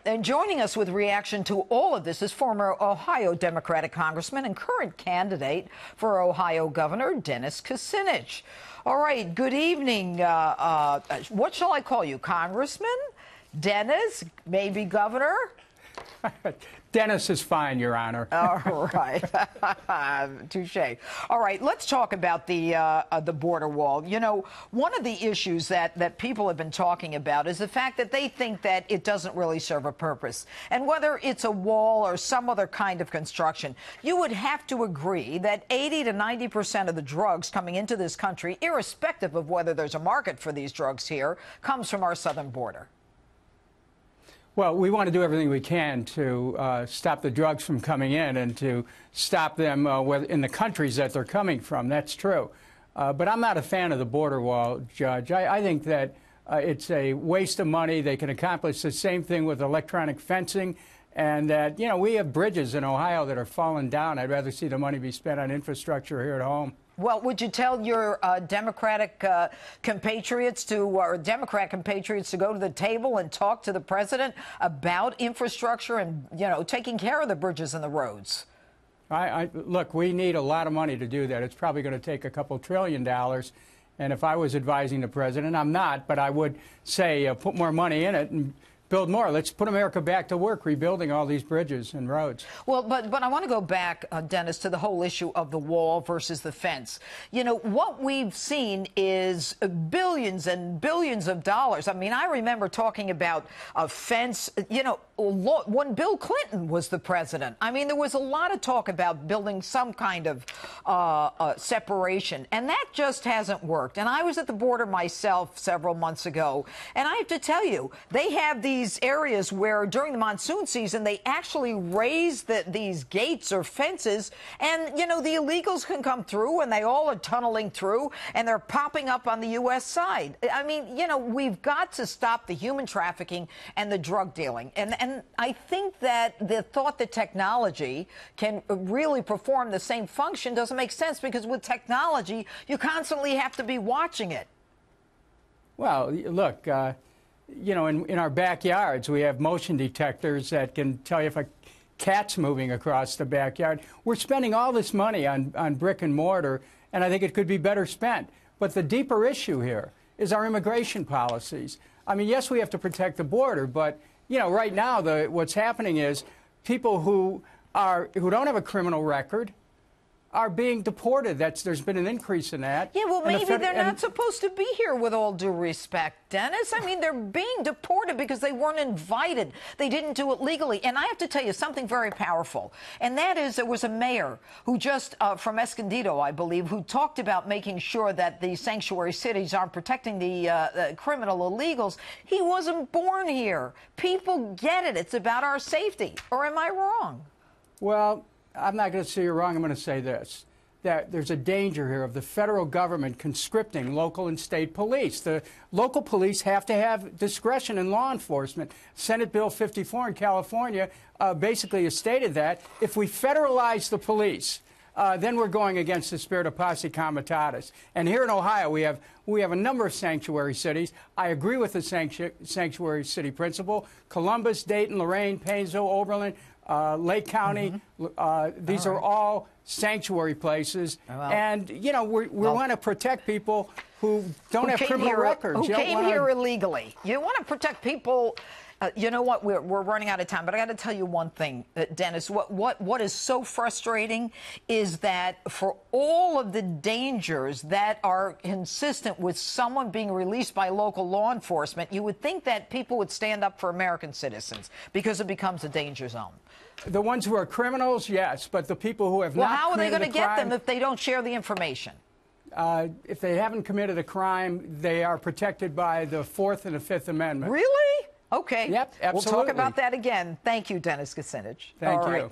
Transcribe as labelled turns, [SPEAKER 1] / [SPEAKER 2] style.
[SPEAKER 1] And joining us with reaction to all of this is former Ohio Democratic Congressman and current candidate for Ohio Governor, Dennis Kucinich. All right, good evening. What shall I call you, Congressman? Dennis? Maybe Governor?
[SPEAKER 2] Dennis is fine, Your Honor.
[SPEAKER 1] All right. Touche. All right, let's talk about the border wall. You know, one of the issues that people have been talking about is the fact that they think that it doesn't really serve a purpose. And whether it's a wall or some other kind of construction, you would have to agree that 80 to 90% of the drugs coming into this country, irrespective of whether there's a market for these drugs here, comes from our southern border.
[SPEAKER 2] Well, we want to do everything we can to stop the drugs from coming in and to stop them in the countries that they're coming from. That's true. But I'm not a fan of the border wall, Judge. I think that it's a waste of money. They can accomplish the same thing with electronic fencing. And that, you know, we have bridges in Ohio that are falling down. I'd rather see the money be spent on infrastructure here at home.
[SPEAKER 1] Well, would you tell your Democratic compatriots or Democrat compatriots to go to the table and talk to the president about infrastructure and, you know, taking care of the bridges and the roads?
[SPEAKER 2] Look, we need a lot of money to do that. It's probably going to take a couple $1 trillion. And if I was advising the president, I'm not, but I would say put more money in it and build more. Let's put America back to work, rebuilding all these bridges and roads.
[SPEAKER 1] Well, but I want to go back, Dennis, to the whole issue of the wall versus the fence. You know, what we've seen is billions and billions of dollars. I mean, I remember talking about a fence, you know, when Bill Clinton was the president. I mean, there was a lot of talk about building some kind of separation, and that just hasn't worked. And I was at the border myself several months ago, and I have to tell you, they have these areas where during the monsoon season they actually raise these gates or fences, and you know the illegals can come through and they all are tunneling through and they're popping up on the U.S. side. I mean, you know, we've got to stop the human trafficking and the drug dealing, and I think that the thought that technology can really perform the same function doesn't make sense, because with technology you constantly have to be watching it.
[SPEAKER 2] Well, look, you know, in our backyards, we have motion detectors that can tell you if a cat's moving across the backyard. We're spending all this money on brick and mortar, and I think it could be better spent. But the deeper issue here is our immigration policies. I mean, yes, we have to protect the border, but, you know, right now what's happening is people who don't have a criminal record are being deported. There's been an increase in that.
[SPEAKER 1] Yeah, well, maybe they're not supposed to be here, with all due respect, Dennis. I mean, they're being deported because they weren't invited. They didn't do it legally. And I have to tell you something very powerful, and that is there was a mayor who just, from Escondido, I believe, who talked about making sure that the sanctuary cities aren't protecting the criminal illegals. He wasn't born here. People get it. It's about our safety. Or am I wrong?
[SPEAKER 2] Well, I'm not going to say you're wrong. I'm going to say this, that there's a danger here of the federal government conscripting local and state police. The local police have to have discretion in law enforcement. Senate Bill 54 in California basically has stated that if we federalize the police, then we're going against the spirit of posse comitatus. And here in Ohio, we have a number of sanctuary cities. I agree with the sanctuary city principle. Columbus, Dayton, Lorain, Painesville, Oberlin, Lake County, these are all sanctuary places. Well, and, you know, we want to protect people who don't have criminal records.
[SPEAKER 1] Who came here illegally. You want to protect people. You know what? We're running out of time, but I got to tell you one thing, Dennis. What is so frustrating is that for all of the dangers that are consistent with someone being released by local law enforcement, you would think that people would stand up for American citizens, because it becomes a danger zone.
[SPEAKER 2] The ones who are criminals, yes, but the people who have not committed a crime...
[SPEAKER 1] Well, how are they going to get them if they don't share the information?
[SPEAKER 2] If they haven't committed a crime, they are protected by the Fourth and the Fifth Amendment.
[SPEAKER 1] Really? Okay.
[SPEAKER 2] Yep, absolutely.
[SPEAKER 1] We'll talk about that again. Thank you, Dennis Kucinich.
[SPEAKER 2] Thank you.